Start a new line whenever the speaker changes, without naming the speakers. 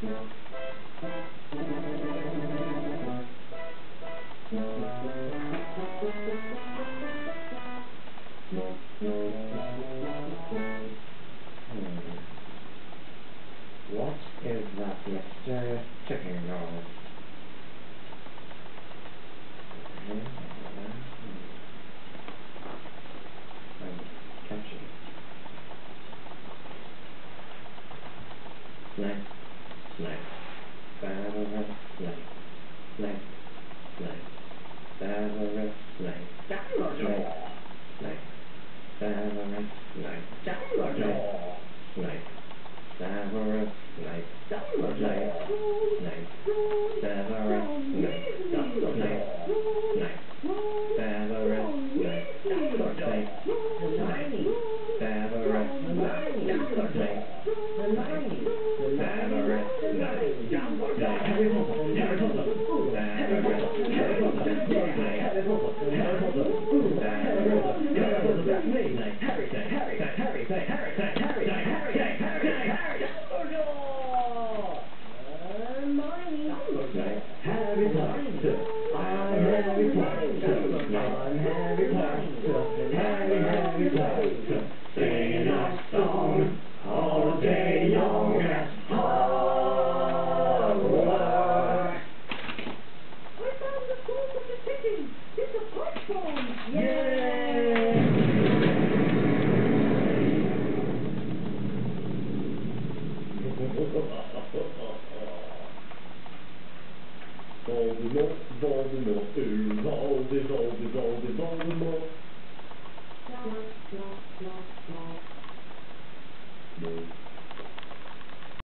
What is that mysterious ticking noise? Catchy. Snake, snake, favorite snake, snake, snake, favorite snake, snake, snake, favorite snake, snake, favorite snake, snake, snake, favorite snake, snake, snake, favorite snake, snake, favorite snake, singing a song all day long at Hogwarts.
I found the source of the ticking. It's a pipe bomb.
Yay!
Voldemort, Voldemort, Voldemort.
Blah, blah, blah, blah.
No.